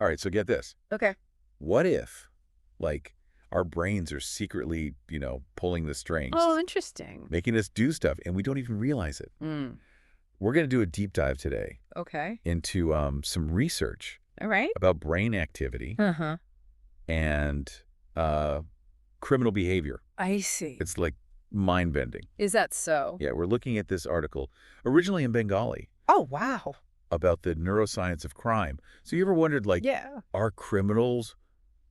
All right, so get this. Okay. What if, like, our brains are secretly, pulling the strings, Oh, interesting. making us do stuff, and we don't even realize it? Mm. We're going to do a deep dive today Okay. into some research All right. about brain activity Uh-huh. and criminal behavior. I see. It's like mind-bending. Is that so? Yeah, we're looking at this article, originally in Bengali, Oh, wow. about the neuroscience of crime. So you ever wondered, like, Yeah. are criminals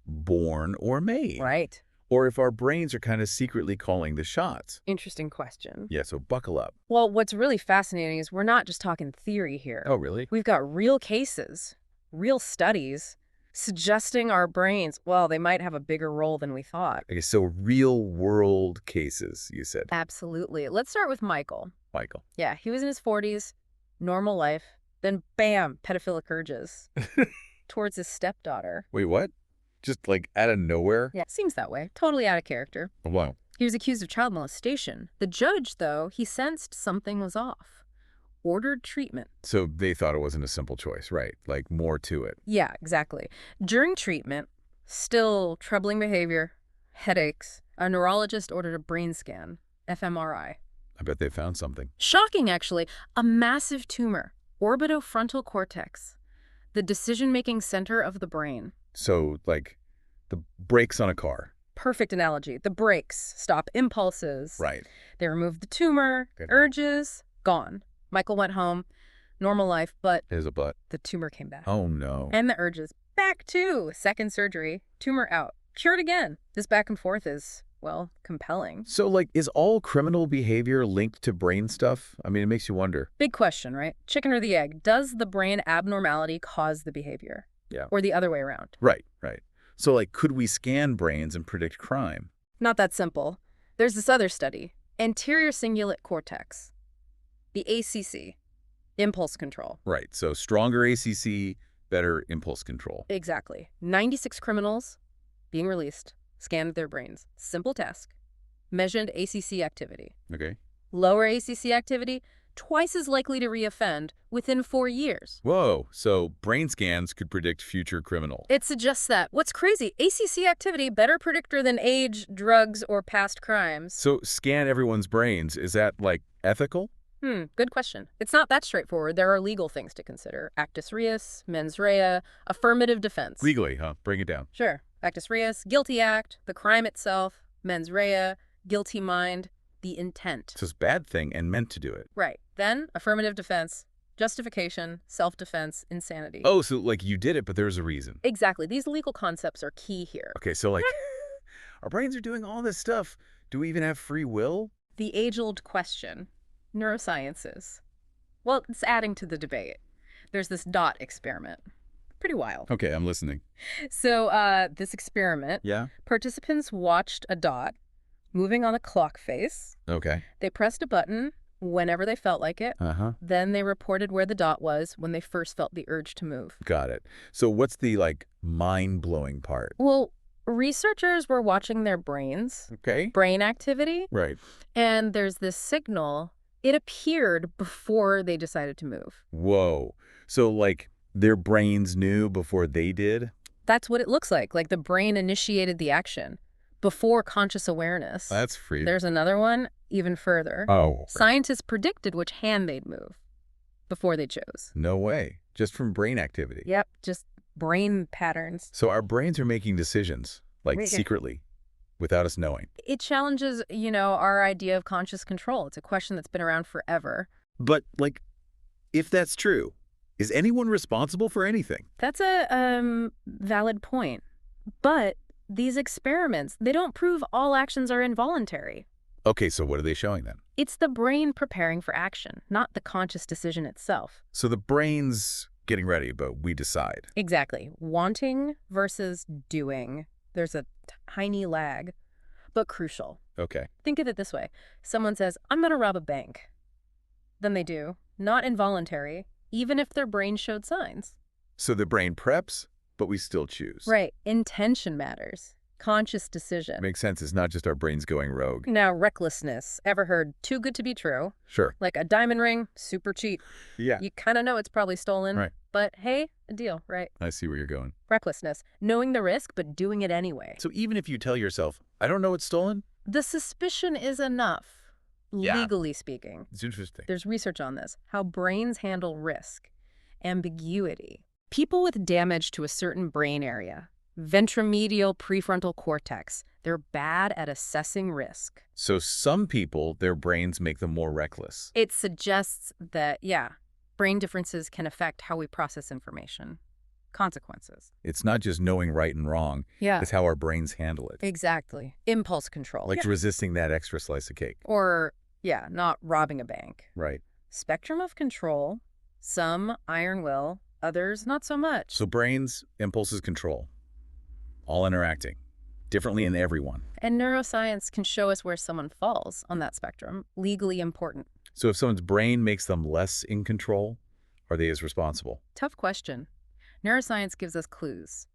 born or made? Right. Or if our brains are kind of secretly calling the shots? Interesting question. Yeah, so buckle up. Well, what's really fascinating is we're not just talking theory here. Oh, really? We've got real cases, real studies, suggesting our brains, well, they might have a bigger role than we thought. Okay, so real-world cases, you said. Absolutely. Let's start with Michael. Michael. Yeah, he was in his 40s, normal life, then bam, pedophilic urges towards his stepdaughter. Wait, what? Just, like, out of nowhere? Yeah, seems that way. Totally out of character. Wow. He was accused of child molestation. The judge, though, he sensed something was off. Ordered treatment. So they thought it wasn't a simple choice, right? Like, more to it. Yeah, exactly. During treatment, still troubling behavior, headaches, a neurologist ordered a brain scan, fMRI. I bet they found something. Shocking, actually. A massive tumor, orbitofrontal cortex, the decision-making center of the brain. So, like, the brakes on a car. Perfect analogy. The brakes stop impulses. Right. They removed the tumor, Good. urges, gone. Michael went home, normal life, but Here's a butt. the tumor came back. Oh, no. And the urges back too. Second surgery, tumor out, cured again. This back and forth is, well, compelling. So, like, is all criminal behavior linked to brain stuff? I mean, it makes you wonder. Big question, right? Chicken or the egg? Does the brain abnormality cause the behavior? Yeah. Or the other way around? Right, right. So, like, could we scan brains and predict crime? Not that simple. There's this other study, anterior cingulate cortex, the ACC, impulse control. Right. So, stronger ACC, better impulse control. Exactly. 96 criminals being released, scanned their brains. Simple task. Measured ACC activity. Okay. Lower ACC activity, twice as likely to reoffend within 4 years. Whoa. So, brain scans could predict future criminal. It suggests that. What's crazy, ACC activity, better predictor than age, drugs, or past crimes. So, scan everyone's brains. Is that, like, ethical? Good question. It's not that straightforward. There are legal things to consider. Actus reus, mens rea, affirmative defense. Legally, huh? Bring it down. Sure. Actus reus, guilty act, the crime itself, mens rea, guilty mind, the intent. So, it's a bad thing and meant to do it. Right. Then, affirmative defense, justification, self-defense, insanity. Oh, so, like, you did it, but there's a reason. Exactly. These legal concepts are key here. Okay, so, like, our brains are doing all this stuff. Do we even have free will? The age-old question, neurosciences. Well, it's adding to the debate. There's this dot experiment. Pretty wild. Okay, I'm listening. So this experiment, Yeah? participants watched a dot moving on a clock face. Okay. They pressed a button whenever they felt like it. Uh-huh. Then they reported where the dot was when they first felt the urge to move. Got it. So what's the, like, mind-blowing part? Well, researchers were watching their brains, Okay. brain activity, Right. and there's this signal. It appeared before they decided to move. Whoa. So, like, their brains knew before they did? That's what it looks like. Like the brain initiated the action before conscious awareness. That's free. There's another one even further. Oh. Scientists predicted which hand they'd move before they chose. No way. Just from brain activity. Yep, just brain patterns. So our brains are making decisions, like, Okay. secretly, without us knowing. It challenges, our idea of conscious control. It's a question that's been around forever. But, like, if that's true, is anyone responsible for anything? That's a valid point. But these experiments, they don't prove all actions are involuntary. Okay, so what are they showing then? It's the brain preparing for action, not the conscious decision itself. So the brain's getting ready, but we decide. Exactly. Wanting versus doing. There's a tiny lag, but crucial. Okay. Think of it this way. Someone says, I'm going to rob a bank. Then they do. Not involuntary, even if their brain showed signs. So the brain preps, but we still choose. Right. Intention matters. Conscious decision. Makes sense. It's not just our brains going rogue. Now, recklessness. Ever heard too good to be true? Sure. Like a diamond ring, super cheap. Yeah. You kind of know it's probably stolen. Right. But hey, a deal, right? I see where you're going. Recklessness, knowing the risk but doing it anyway. So even if you tell yourself, I don't know what's stolen, The suspicion is enough, Yeah. legally speaking. it's interesting. There's research on this, how brains handle risk, ambiguity. People with damage to a certain brain area, ventromedial prefrontal cortex, they're bad at assessing risk. So some people, their brains make them more reckless. It suggests that, yeah, brain differences can affect how we process information. Consequences. It's not just knowing right and wrong. Yeah. It's how our brains handle it. Exactly. Impulse control. Like resisting that extra slice of cake. Or, yeah, not robbing a bank. Right. Spectrum of control. Some iron will, others not so much. So brains, impulses, control. All interacting. Differently in everyone. And neuroscience can show us where someone falls on that spectrum. Legally important. So if someone's brain makes them less in control, are they as responsible? Tough question. Neuroscience gives us clues.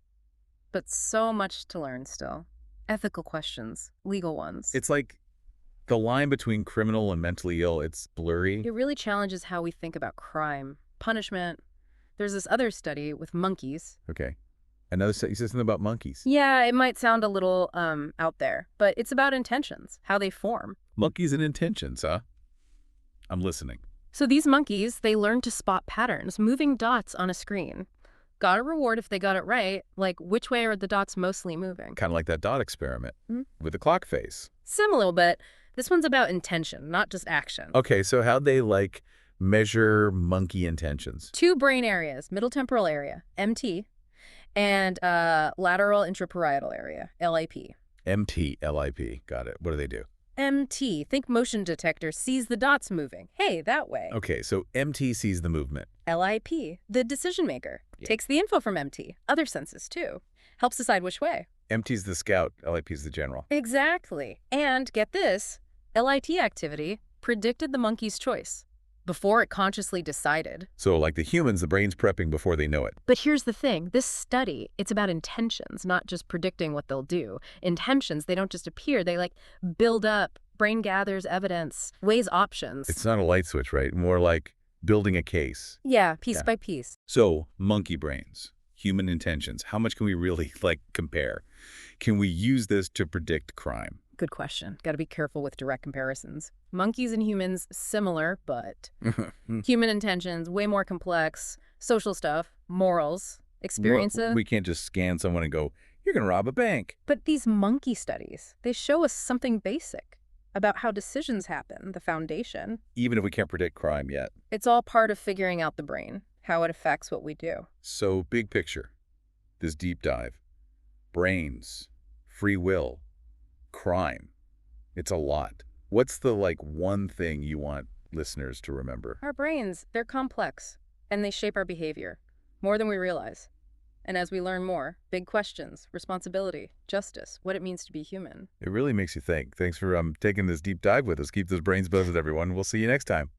But so much to learn still. Ethical questions, legal ones. It's like the line between criminal and mentally ill, it's blurry. It really challenges how we think about crime, punishment. There's this other study with monkeys. Okay. Another you said something about monkeys. Yeah, it might sound a little out there, but it's about intentions, how they form. Monkeys and intentions, huh? I'm listening. So these monkeys, they learn to spot patterns, moving dots on a screen. Got a reward if they got it right, like which way are the dots mostly moving? Kind of like that dot experiment Hmm? with the clock face. Similar, but this one's about intention, not just action. Okay, so how'd they, like, measure monkey intentions? Two brain areas, middle temporal area, MT, and lateral intraparietal area, LIP. MT, LIP. Got it. What do they do? MT, think motion detector, sees the dots moving. Hey, that way. Okay, so MT sees the movement. LIP, the decision maker, Yeah. takes the info from MT, other senses too, helps decide which way. MT's the scout, LIP's the general. Exactly. And get this, LIT activity predicted the monkey's choice before it consciously decided. So like the humans, the brain's prepping before they know it. But here's the thing, this study, it's about intentions, not just predicting what they'll do. Intentions, they don't just appear, they like build up, brain gathers evidence, weighs options. It's not a light switch, right? More like building a case. Yeah, piece Yeah. by piece. So monkey brains, human intentions, how much can we really like compare? Can we use this to predict crime? Good question. Got to be careful with direct comparisons. Monkeys and humans, similar, but human intentions, way more complex. Social stuff, morals, experiences. We can't just scan someone and go, you're going to rob a bank. But these monkey studies, they show us something basic about how decisions happen, the foundation. Even if we can't predict crime yet. It's all part of figuring out the brain, how it affects what we do. So big picture, this deep dive, brains, free will, crime. It's a lot. What's the one thing you want listeners to remember? Our brains, they're complex, and they shape our behavior more than we realize. And as we learn more, big questions, responsibility, justice, what it means to be human. It really makes you think. Thanks for taking this deep dive with us. Keep those brains buzzed, everyone. We'll see you next time.